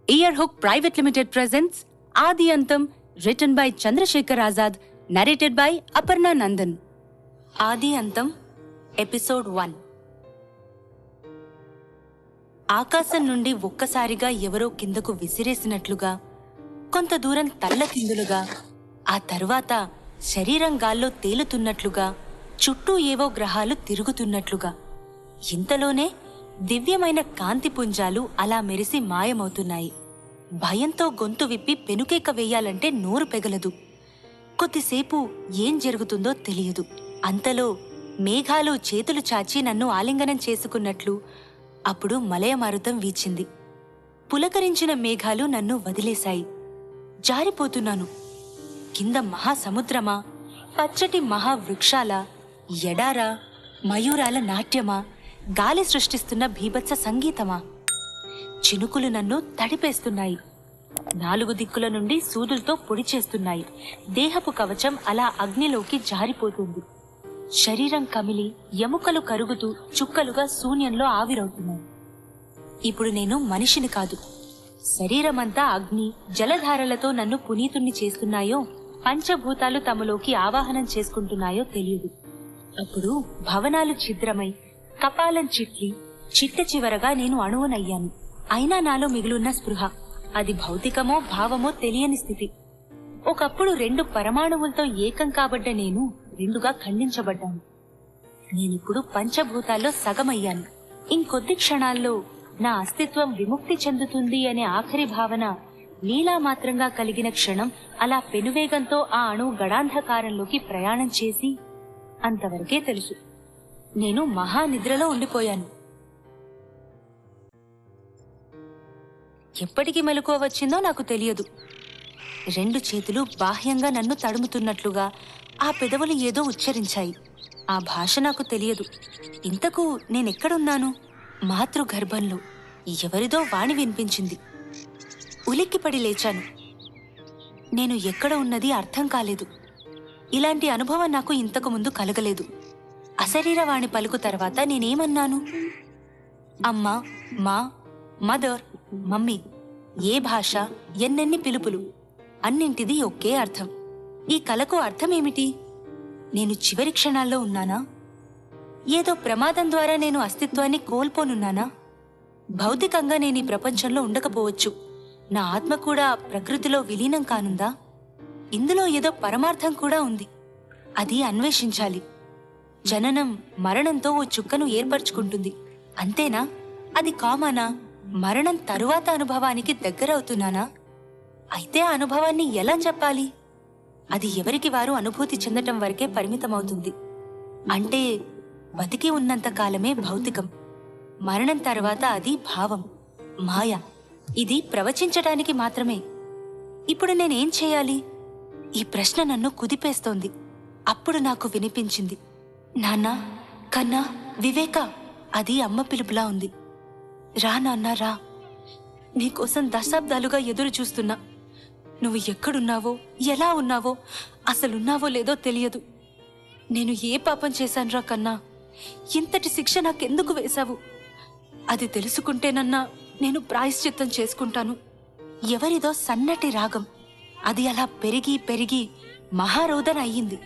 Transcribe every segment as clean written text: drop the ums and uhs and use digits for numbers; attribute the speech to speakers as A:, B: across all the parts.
A: Earhook Private Limited presents Adi Antam, written by Chandrasekhar Azad, narrated by Aparna Nandan. Adi Antam, Episode 1. ఆకాశం నుండి ఒక్కసారిగా ఎవరో కిందకు విసిరేసినట్లుగా, కొంత దూరం తల్లకిందులుగా, ఆ తర్వాత శరీరం గాల్లో తేలుతున్నట్లుగా, చుట్టూ ఏవో గ్రహాలు తిరుగుతున్నట్లుగా, ఇంతలోనే దివ్యమైన కాంతిపుంజాలు అలా మెరిసి మాయమవుతున్నాయి. భయంతో గొంతు విప్పి పెనుకేక వేయాలంటే నోరు పెగలదు. కొద్దిసేపు ఏం జరుగుతుందో తెలియదు. అంతలో మేఘాలు చేతులు చాచి నన్ను ఆలింగనం చేసుకున్నట్లు అప్పుడు మలయమారుతం వీచింది. పులకరించిన మేఘాలు నన్ను వదిలేశాయి. జారిపోతున్నాను. కింద మహాసముద్రమా, పచ్చటి మహావృక్షాల, ఎడారా, మయూరాల నాట్యమా, గాలి సృష్టిస్తున్న భీభత్స సంగీతమా? చినుకులు నన్ను తడిపేస్తున్నాయి. 4 దిక్కుల నుండి సూదులతో పొడి చేస్తున్నాయి. దేహపు కవచం అలా అగ్నిలోకి జారిపోతుంది. శరీరం కమిలి ఎముకలు కరుగుతూ చుక్కలుగా శూన్యంలో ఆవిరవుతున్నాయి. ఇప్పుడు నేను మనిషిని కాదు. శరీరమంతా అగ్ని జలధారలతో నన్ను పునీతుణ్ణి చేస్తున్నాయో, పంచభూతాలు తమలోకి ఆవాహనం చేసుకుంటున్నాయో తెలియదు. అప్పుడు భవనాలు ఛిద్రమై కపాలం చిట్లి చిట్ట చివరగా నేను అణువునయ్యాను. అయినా నాలో మిగులున్న స్పృహ, అది భౌతికమో భావమో తెలియని స్థితి. ఒకప్పుడు 2 పరమాణువులతో ఏకం కాబడ్డ నేను 2గా ఖండించబడ్డాను. నేనిప్పుడు పంచభూతాల్లో సగమయ్యాను. ఇంకొద్ది క్షణాల్లో నా అస్తిత్వం విముక్తి చెందుతుంది అనే ఆఖరి భావన లీలామాత్రంగా కలిగిన క్షణం అలా పెనువేగంతో ఆ అణువు గడాంధకారంలోకి ప్రయాణం చేసి అంతవరకే తెలుసు. నేను మహానిద్రలో ఉండిపోయాను. ఎప్పటికి మెలకువ వచ్చిందో నాకు తెలియదు. 2 చేతులు బాహ్యంగా నన్ను తడుముతున్నట్లుగా ఆ పెదవులు ఏదో ఉచ్చరించాయి. ఆ భాష నాకు తెలియదు. ఇంతకు నేనెక్కడున్నాను? మాతృగర్భంలో. ఎవరిదో వాణి వినిపించింది. ఉలిక్కిపడి లేచాను. నేను ఎక్కడ ఉన్నది అర్థం కాలేదు. ఇలాంటి అనుభవం నాకు ఇంతకు ముందు కలగలేదు. అశరీరవాణి పలుకు తర్వాత నేనేమన్నాను? అమ్మా, మా, మదర్, మమ్మీ. ఏ భాష, ఎన్నెన్ని పిలుపులు, అన్నింటిది ఒకే అర్థం. ఈ కలకు అర్థమేమిటి? నేను చివరి క్షణాల్లో ఉన్నానా? ఏదో ప్రమాదం ద్వారా నేను అస్తిత్వాన్ని కోల్పోనున్నానా? భౌతికంగా నేను ఈ ప్రపంచంలో ఉండకపోవచ్చు. నా ఆత్మ కూడా ప్రకృతిలో విలీనం కానుందా? ఇందులో ఏదో పరమార్థం కూడా ఉంది. అది అన్వేషించాలి. జననం మరణంతో ఓ చుక్కను ఏర్పరచుకుంటుంది. అంతేనా? అది కామనా? మరణం తరువాత అనుభవానికి దగ్గరవుతున్నానా? అయితే ఆ అనుభవాన్ని ఎలా చెప్పాలి? అది ఎవరికి వారు అనుభూతి చెందటం వరకే పరిమితమవుతుంది. అంటే బతికి ఉన్నంత కాలమే భౌతికం. మరణం తర్వాత అది భావం, మాయ. ఇది ప్రవచించటానికి మాత్రమే. ఇప్పుడు నేనేం చేయాలి? ఈ ప్రశ్న నన్ను కుదిపేస్తోంది. అప్పుడు నాకు వినిపించింది, నాన్నా, కన్నా, వివేక. అది అమ్మ పిలుపులా ఉంది. రా నాన్న, రా. నీకోసం దశాబ్దాలుగా ఎదురు చూస్తున్నా. నువ్వు ఎక్కడున్నావో, ఎలా ఉన్నావో, అసలున్నావో లేదో తెలియదు. నేను ఏ పాపం చేశానురా కన్నా? ఇంతటి శిక్ష నాకెందుకు వేశావు? అది తెలుసుకుంటేనన్నా నేను ప్రాయశ్చిత్తం చేసుకుంటాను. ఎవరిదో సన్నటి రాగం. అది అలా పెరిగి పెరిగి మహారోదన అయ్యింది.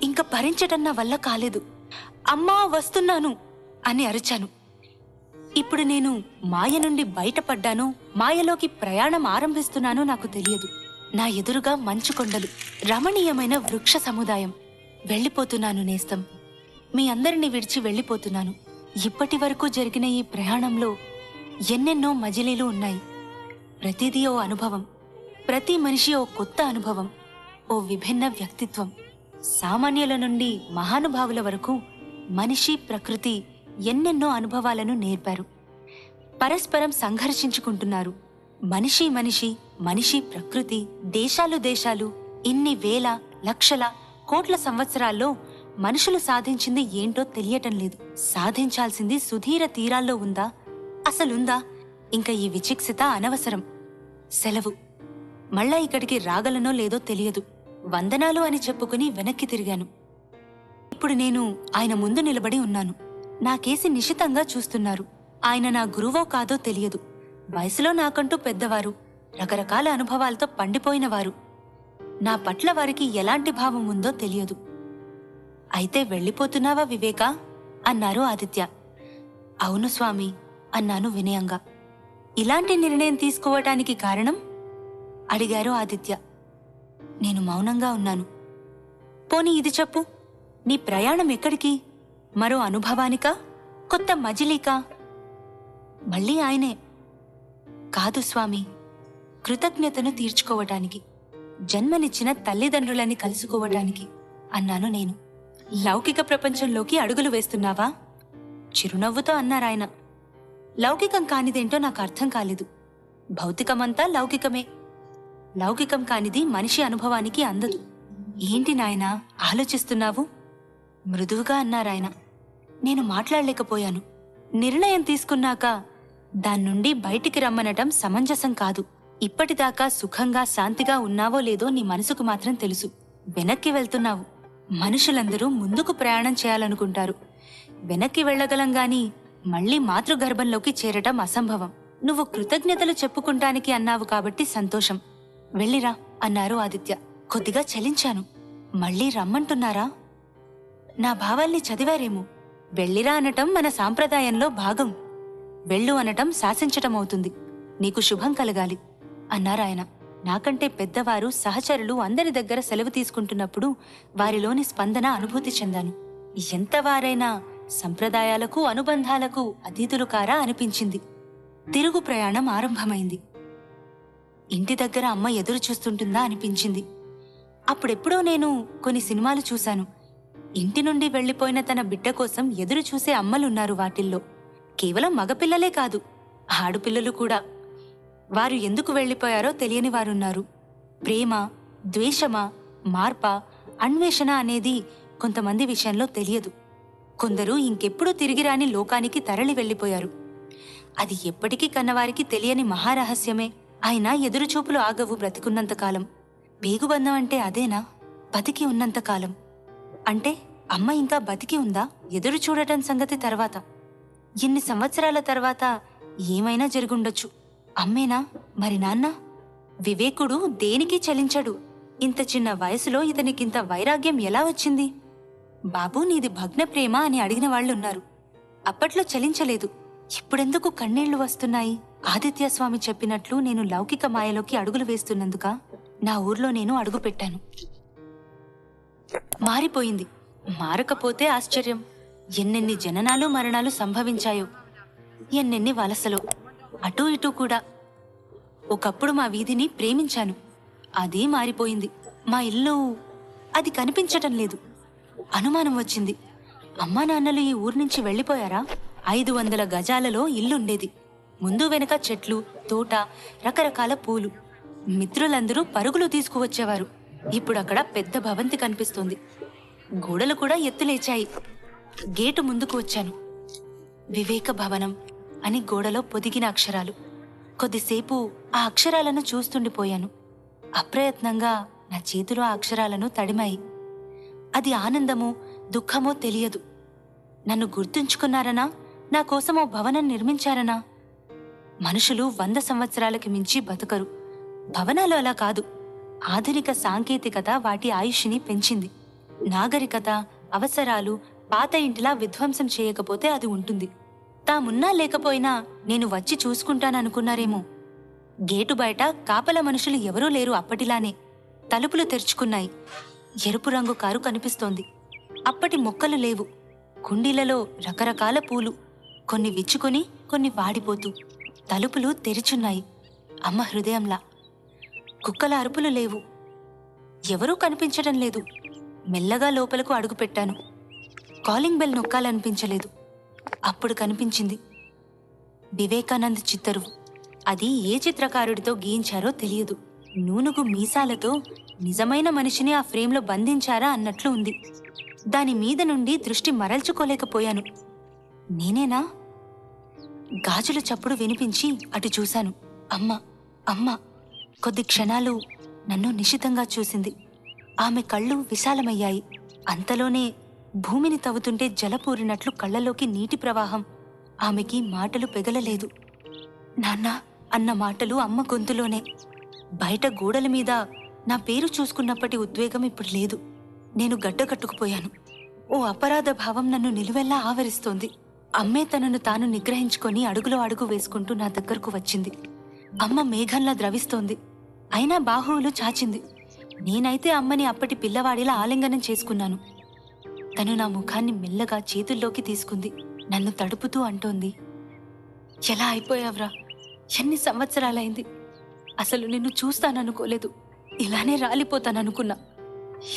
A: ఇంక భరించటం నా వల్ల కాలేదు. అమ్మా, వస్తున్నాను అని అరిచాను. ఇప్పుడు నేను మాయ నుండి బయటపడ్డానో, మాయలోకి ప్రయాణం ఆరంభిస్తున్నానో నాకు తెలియదు. నా ఎదురుగా మంచు కొండలు, రమణీయమైన వృక్ష సముదాయం. వెళ్ళిపోతున్నాను నేస్తం. మీ అందరినీ విడిచి వెళ్ళిపోతున్నాను. ఇప్పటి వరకు జరిగిన ఈ ప్రయాణంలో ఎన్నెన్నో మజిలీలు ఉన్నాయి. ప్రతిదీ ఓ అనుభవం. ప్రతి మనిషి ఓ కొత్త అనుభవం, ఓ విభిన్న వ్యక్తిత్వం. సామాన్యుల నుండి మహానుభావుల వరకు మనిషి, ప్రకృతి ఎన్నెన్నో అనుభవాలను నేర్పారు. పరస్పరం సంఘర్షించుకుంటున్నారు. మనిషి మనిషి, మనిషి ప్రకృతి, దేశాలు దేశాలు. ఇన్ని వేల, లక్షల, కోట్ల సంవత్సరాల్లో మనుషులు సాధించింది ఏంటో తెలియటం లేదు. సాధించాల్సింది సుధీర తీరాల్లో ఉందా? అసలుందా? ఇంకా ఈ విచిక్సిత అనవసరం. సెలవు. మళ్ళా ఇక్కడికి రాగలనో లేదో తెలియదు. వందనాలు అని చెప్పుకుని వెనక్కి తిరిగాను. ఇప్పుడు నేను ఆయన ముందు నిలబడి ఉన్నాను. నాకేసి నిశితంగా చూస్తున్నారు. ఆయన నా గురువో కాదో తెలియదు. వయసులో నాకంటూ పెద్దవారు, రకరకాల అనుభవాలతో పండిపోయినవారు. నా పట్ల వారికి ఎలాంటి భావం ఉందో తెలియదు. అయితే వెళ్ళిపోతున్నావా వివేకా అన్నారు ఆదిత్య. అవును స్వామి అన్నాను వినయంగా. ఇలాంటి నిర్ణయం తీసుకోవటానికి కారణం అడిగారు ఆదిత్య. నేను మౌనంగా ఉన్నాను. పోనీ ఇది చెప్పు, నీ ప్రయాణం ఎక్కడికి? మరో అనుభవానికా, కొత్త మజిలీకా? మళ్ళీ ఆయనే, కాదు స్వామి, కృతజ్ఞతను తీర్చుకోవటానికి, జన్మనిచ్చిన తల్లిదండ్రులని కలుసుకోవటానికి అన్నాను నేను. లౌకిక ప్రపంచంలోకి అడుగులు వేస్తున్నావా? చిరునవ్వుతో అన్నారాయన. లౌకికం కానిదేంటో నాకు అర్థం కాలేదు. భౌతికమంతా లౌకికమే. లౌకికం కానిది మనిషి అనుభవానికి అందదు. ఏంటి నాయనా ఆలోచిస్తున్నావు? మృదువుగా అన్నారాయన. నేను మాట్లాడలేకపోయాను. నిర్ణయం తీసుకున్నాక దాన్నుండి బయటికి రమ్మనటం సమంజసం కాదు. ఇప్పటిదాకా సుఖంగా శాంతిగా ఉన్నావో లేదో నీ మనసుకు మాత్రం తెలుసు. వెనక్కి వెళ్తున్నావు. మనుషులందరూ ముందుకు ప్రయాణం చేయాలనుకుంటారు. వెనక్కి వెళ్లగలంగాని మళ్లీ మాతృగర్భంలోకి చేరటం అసంభవం. నువ్వు కృతజ్ఞతలు చెప్పుకుంటానికి అన్నావు కాబట్టి సంతోషం. వెళ్ళిరా అన్నారు ఆదిత్య. కొద్దిగా చలించాను. మళ్లీ రమ్మంటున్నారా? నా భావాల్ని చదివారేమో. వెళ్ళిరా అనటం మన సాంప్రదాయంలో భాగం. వెళ్ళు అనటం శాసించటమవుతుంది. నీకు శుభం కలగాలి అన్నారాయన. నాకంటే పెద్దవారు, సహచరులు అందరి దగ్గర సెలవు తీసుకుంటున్నప్పుడు వారిలోని స్పందన అనుభూతి చెందాను. ఎంతవారైనా సంప్రదాయాలకు, అనుబంధాలకు అతీతులు కారా అనిపించింది. తిరుగు ప్రయాణం ఆరంభమైంది. ఇంటి దగ్గర అమ్మ ఎదురు చూస్తుంటుందా అనిపించింది. అప్పుడెప్పుడో నేను కొన్ని సినిమాలు చూశాను. ఇంటి నుండి వెళ్లిపోయిన తన బిడ్డ కోసం ఎదురు చూసే అమ్మలున్నారు వాటిల్లో. కేవలం మగపిల్లలే కాదు, ఆడపిల్లలు కూడా. వారు ఎందుకు వెళ్లిపోయారో తెలియని వారున్నారు. ప్రేమ, ద్వేషమా, మార్పా, అన్వేషణ అనేది కొంతమంది విషయంలో తెలియదు. కొందరు ఇంకెప్పుడూ తిరిగిరాని లోకానికి తరలి వెళ్లిపోయారు. అది ఎప్పటికీ కన్నవారికి తెలియని మహారహస్యమే. అయినా ఎదురుచూపులు ఆగవు బ్రతికున్నంతకాలం. పేగుబంధం అంటే అదేనా? బతికి ఉన్నంతకాలం. అంటే అమ్మ ఇంకా బతికి ఉందా? ఎదురు చూడటం సంగతి తర్వాత. ఇన్ని సంవత్సరాల తర్వాత ఏమైనా జరుగుండొచ్చు. అమ్మేనా? మరి నాన్న? వివేకుడు దేనికి చలించడు. ఇంత చిన్న వయసులో ఇతనికింత వైరాగ్యం ఎలా వచ్చింది? బాబూ, నీది భగ్న ప్రేమ అని అడిగిన వాళ్లున్నారు. అప్పట్లో చలించలేదు. ఇప్పుడెందుకు కన్నీళ్లు వస్తున్నాయి? ఆదిత్యస్వామి చెప్పినట్లు నేను లౌకిక మాయలోకి అడుగులు వేస్తున్నందుక నా ఊర్లో నేను అడుగుపెట్టాను. మారిపోయింది. మారకపోతే ఆశ్చర్యం. ఎన్నెన్ని జననాలు మరణాలు సంభవించాయో, ఎన్నెన్ని వలసలో, అటూ ఇటూ కూడా. ఒకప్పుడు మా వీధిని ప్రేమించాను. అదీ మారిపోయింది. మా ఇల్లు అది కనిపించటం లేదు. అనుమానం వచ్చింది. అమ్మా నాన్నలు ఈ ఊరు నుంచి వెళ్లిపోయారా? 500 గజాలలో ఇల్లుండేది. ముందు వెనక చెట్లు, తోట, రకరకాల పూలు. మిత్రులందరూ పరుగులు తీసుకువచ్చేవారు. ఇప్పుడక్కడ పెద్ద భవంతి కనిపిస్తోంది. గోడలు కూడా ఎత్తులేచాయి. గేటు ముందుకు వచ్చాను. వివేక భవనం అని గోడలో పొదిగిన అక్షరాలు. కొద్దిసేపు ఆ అక్షరాలను చూస్తుండిపోయాను. అప్రయత్నంగా నా చేతిలో ఆ అక్షరాలను తడిమాయి. అది ఆనందమో దుఃఖమో తెలియదు. నన్ను గుర్తుంచుకున్నారనా? నా కోసం ఓ భవనం నిర్మించారనా? మనుషులు 100 సంవత్సరాలకి మించి బతకరు. భవనాలు అలా కాదు. ఆధునిక సాంకేతికత వాటి ఆయుష్ని పెంచింది. నాగరికత, అవసరాలు పాత ఇంటిలా విధ్వంసం చేయకపోతే అది ఉంటుంది. తామున్నా లేకపోయినా నేను వచ్చి చూసుకుంటాననుకున్నారేమో. గేటు బయట కాపల మనుషులు ఎవరూ లేరు. అప్పటిలానే తలుపులు తెరుచుకున్నాయి. ఎరుపు రంగు కారు కనిపిస్తోంది. అప్పటి మొక్కలు లేవు. కుండీలలో రకరకాల పూలు, కొన్ని విచ్చుకొని కొన్ని వాడిపోతూ. తలుపులు తెరిచున్నాయి, అమ్మ హృదయంలా. కుక్కల అరుపులు లేవు. ఎవరూ కనిపించటం లేదు. మెల్లగా లోపలకు అడుగుపెట్టాను. Calling bell నొక్కాలనిపించలేదు. అప్పుడు కనిపించింది వివేకానంద్ చిత్తరువు. అది ఏ చిత్రకారుడితో గీయించారో తెలియదు. నూనుగు మీసాలతో నిజమైన మనిషిని ఆ ఫ్రేమ్లో బంధించారా అన్నట్లు ఉంది. దాని మీద నుండి దృష్టి మరల్చుకోలేకపోయాను. నేనేనా? గాజుల చప్పుడు వినిపించి అటు చూశాను. అమ్మ, అమ్మ. కొద్ది క్షణాలు నన్ను నిశితంగా చూసింది. ఆమె కళ్ళు విశాలమయ్యాయి. అంతలోనే భూమిని తవ్వుతుంటే జలపూరినట్లు కళ్ళలోకి నీటి ప్రవాహం. ఆమెకి మాటలు పెగలలేదు. నాన్నా అన్న మాటలు అమ్మ గొంతులోనే. బయట గోడల మీద నా పేరు చూసుకున్నప్పటి ఉద్వేగం ఇప్పుడు లేదు. నేను గడ్డకట్టుకుపోయాను. ఓ అపరాధ భావం నన్ను నిలువెల్లా ఆవరిస్తోంది. అమ్మే తనను తాను నిగ్రహించుకొని అడుగులో అడుగు వేసుకుంటూ నా దగ్గరకు వచ్చింది. అమ్మ మేఘంలా ద్రవిస్తోంది. అయినా బాహువులు చాచింది. నేనైతే అమ్మని అప్పటి పిల్లవాడిలా ఆలింగనం చేసుకున్నాను. తను నా ముఖాన్ని మెల్లగా చేతుల్లోకి తీసుకుంది. నన్ను తడుపుతూ అంటోంది, ఎలా అయిపోయావ్రా? ఎన్ని సంవత్సరాలైంది. అసలు నిన్ను చూస్తాననుకోలేదు. ఇలానే రాలిపోతాననుకున్నా.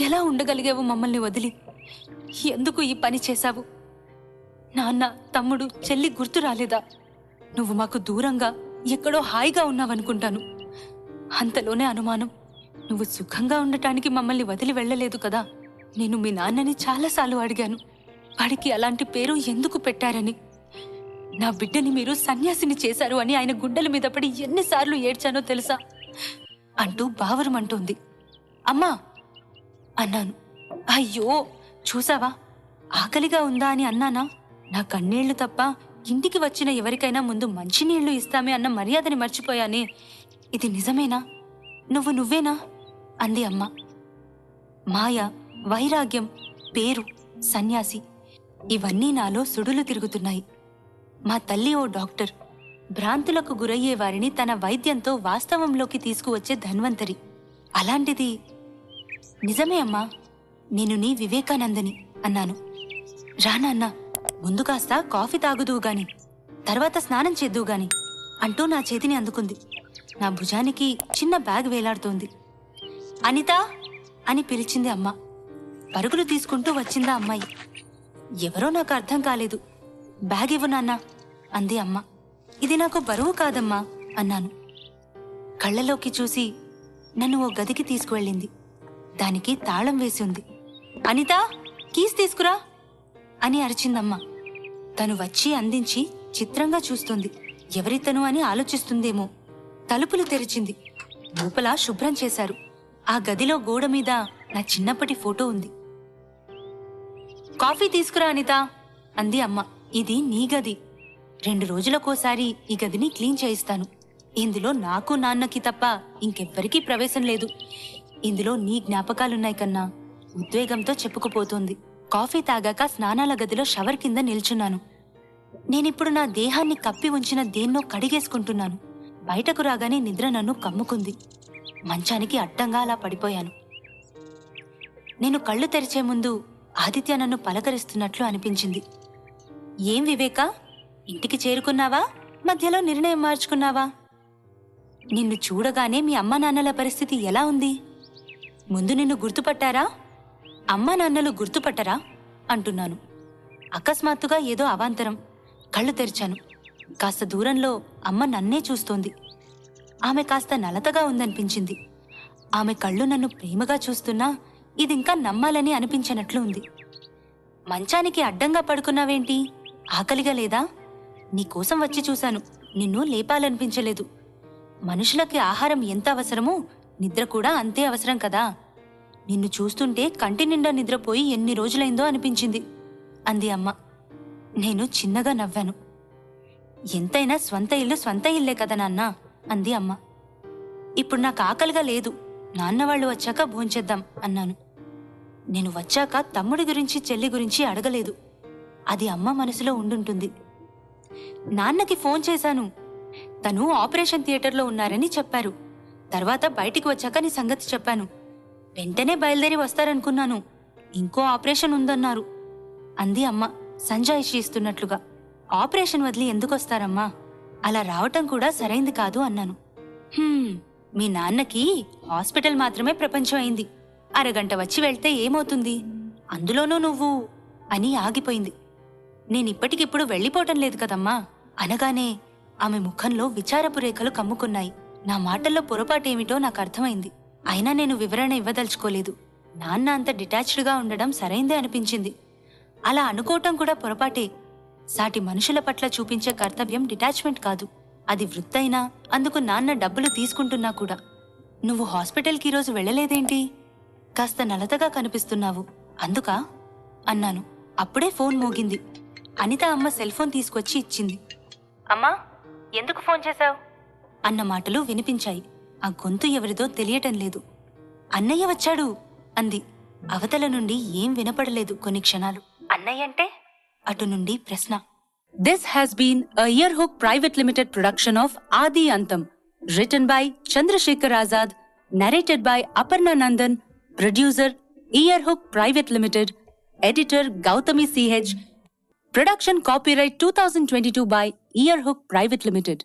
A: ఎలా ఉండగలిగావు మమ్మల్ని వదిలి? ఎందుకు ఈ పని చేశావు? నాన్న, తమ్ముడు, చెల్లి గుర్తు రాలేదా? నువ్వు మాకు దూరంగా ఎక్కడో హాయిగా ఉన్నావనుకుంటాను. అంతలోనే అనుమానం. నువ్వు సుఖంగా ఉండటానికి మమ్మల్ని వదిలి వెళ్ళలేదు కదా. నేను మీ నాన్నని చాలాసార్లు అడిగాను, వాడికి అలాంటి పేరు ఎందుకు పెట్టారని. నా బిడ్డని మీరు సన్యాసిని చేశారు అని ఆయన గుండెల మీద పడి ఎన్నిసార్లు ఏడ్చానో తెలుసా అంటూ బావరమంటోంది. అమ్మా అన్నాను. అయ్యో, చూసావా, ఆకలిగా ఉందా అని అన్నానా? నా కన్నీళ్లు తప్ప ఇంటికి వచ్చిన ఎవరికైనా ముందు మంచినీళ్లు ఇస్తామే అన్న మర్యాదని మర్చిపోయానే. ఇది నిజమేనా? నువ్వేనా అంది అమ్మ. మాయ, వైరాగ్యం, పేరు, సన్యాసి, ఇవన్నీ నాలో సుడులు తిరుగుతున్నాయి. మా తల్లి ఓ డాక్టర్. భ్రాంతులకు గురయ్యే వారిని తన వైద్యంతో వాస్తవంలోకి తీసుకువచ్చే ధన్వంతరి. అలాంటిది నిజమే అమ్మా, నేను నీ వివేకానందని అన్నాను. రానాన్నా, ముందు కాస్త కాఫీ తాగుదువు గాని, తర్వాత స్నానం చేద్దువు గాని అంటూ నా చేతిని అందుకుంది. నా భుజానికి చిన్న బ్యాగ్ వేలాడుతోంది. అనితా అని పిలిచింది అమ్మ. పరుగులు తీసుకుంటూ వచ్చిందా అమ్మాయి. ఎవరో నాకు అర్థం కాలేదు. బ్యాగ్ ఇవ్వు నాన్నా అంది అమ్మ. ఇది నాకు బరువు కాదమ్మా అన్నాను. కళ్ళలోకి చూసి నన్ను ఓ గదికి తీసుకువెళ్ళింది. దానికి తాళం వేసి ఉంది. అనితా, కీస్ తీసుకురా అని అరిచిందమ్మ. తను వచ్చి అందించి చిత్రంగా చూస్తుంది. ఎవరితను అని ఆలోచిస్తుందేమో. తలుపులు తెరిచింది. లోపల శుభ్రం చేశారు. ఆ గదిలో గోడ మీద నా చిన్నప్పటి ఫోటో ఉంది. కాఫీ తీసుకురా అనితా అంది అమ్మ. ఇది నీ గది. 2 రోజులకోసారి ఈ గదిని క్లీన్ చేయిస్తాను. ఇందులో నాకు నాన్నకి తప్ప ఇంకెవ్వరికీ ప్రవేశం లేదు. ఇందులో నీ జ్ఞాపకాలున్నాయి కన్నా ఉద్వేగంతో చెప్పుకుపోతోంది. కాఫీ తాగాక స్నానాల గదిలో షవర్ కింద నిల్చున్నాను. నేనిప్పుడు నా దేహాన్ని కప్పి ఉంచిన దేన్నో కడిగేసుకుంటున్నాను. బయటకు రాగానే నిద్ర నన్ను కమ్ముకుంది. మంచానికి అడ్డంగా అలా పడిపోయాను. నేను కళ్ళు తెరిచే ముందు ఆదిత్య నన్ను పలకరిస్తున్నట్లు అనిపించింది. ఏం వివేక, ఇంటికి చేరుకున్నావా? మధ్యలో నిర్ణయం మార్చుకున్నావా? నిన్ను చూడగానే మీ అమ్మా నాన్నల పరిస్థితి ఎలా ఉంది? ముందు నిన్ను గుర్తుపట్టారా? అమ్మా నాన్నలు గుర్తుపట్టరా అంటున్నాను. అకస్మాత్తుగా ఏదో అవాంతరం. కళ్ళు తెరిచాను. కాస్త దూరంలో అమ్మ నన్నే చూస్తోంది. ఆమె కాస్త నలతగా ఉందనిపించింది. ఆమె కళ్ళు నన్ను ప్రేమగా చూస్తున్నా ఇదింకా నమ్మాలని అనిపించనట్లు ఉంది. మంచానికి అడ్డంగా పడుకున్నావేంటి? ఆకలిగా లేదా? నీకోసం వచ్చి చూశాను. నిన్ను లేపాలనిపించలేదు. మనుషులకి ఆహారం ఎంత అవసరమో నిద్ర కూడా అంతే అవసరం కదా. నిన్ను చూస్తుంటే కంటి నిండా నిద్రపోయి ఎన్ని రోజులైందో అనిపించింది అంది అమ్మ. నేను చిన్నగా నవ్వాను. ఎంతైనా స్వంత ఇల్లు స్వంత ఇల్లే కదా నాన్న అంది అమ్మ. ఇప్పుడు నాకు ఆకలిగా లేదు. నాన్నవాళ్లు వచ్చాక భోంచేద్దాం అన్నాను. నేను వచ్చాక తమ్ముడి గురించి చెల్లి గురించి అడగలేదు. అది అమ్మ మనసులో ఉండుంటుంది. నాన్నకి ఫోన్ చేశాను. తను ఆపరేషన్ థియేటర్లో ఉన్నారని చెప్పారు. తర్వాత బయటికి వచ్చాక నీ సంగతి చెప్పాను. వెంటనే బయలుదేరి వస్తారనుకున్నాను. ఇంకో ఆపరేషన్ ఉందన్నారు అంది అమ్మ సంజాయిషి ఇస్తున్నట్లుగా. ఆపరేషన్ వదిలి ఎందుకొస్తారమ్మా? అలా రావటం కూడా సరైంది కాదు అన్నాను. మీ నాన్నకి హాస్పిటల్ మాత్రమే ప్రపంచం అయింది. అరగంట వచ్చి వెళ్తే ఏమవుతుంది? అందులోనూ నువ్వు అని ఆగిపోయింది. నేనిప్పటికిప్పుడు వెళ్ళిపోవటం లేదు కదమ్మా అనగానే ఆమె ముఖంలో విచారపు రేఖలు కమ్ముకున్నాయి. నా మాటల్లో పొరపాటేమిటో నాకు అర్థమైంది. అయినా నేను వివరణ ఇవ్వదలుచుకోలేదు. నాన్న అంత డిటాచ్డ్గా ఉండడం సరైందే అనిపించింది. అలా అనుకోవటం కూడా పొరపాటే. సాటి మనుషుల పట్ల చూపించే కర్తవ్యం డిటాచ్మెంట్ కాదు. అది వృత్తైనా అందుకు నాన్న డబ్బులు తీసుకుంటున్నా కూడా. నువ్వు హాస్పిటల్కి ఈరోజు వెళ్ళలేదేంటి? కాస్త నలతగా కనిపిస్తున్నావు, అందుకా అన్నాను. అప్పుడే ఫోన్ మోగింది. అనిత అమ్మ సెల్ ఫోన్ తీసుకొచ్చి ఇచ్చింది. అమ్మా, ఎందుకు ఫోన్ చేశావు అన్న మాటలు వినిపించాయి. ఆ గొంతు ఎవరిదో తెలియటం లేదు. అన్నయ్య వచ్చాడు అంది. అవతల నుండి ఏం వినపడలేదు కొన్ని క్షణాలు. అన్నయ్య అంటే? అటు నుండి ప్రశ్న. This has been a Earhook Private Limited production of Adi Antam, written by Chandrasekhar Azad, narrated by Aparna Nandan, producer Earhook Private Limited, editor Gautami CH, production copyright 2022 by Earhook Private Limited.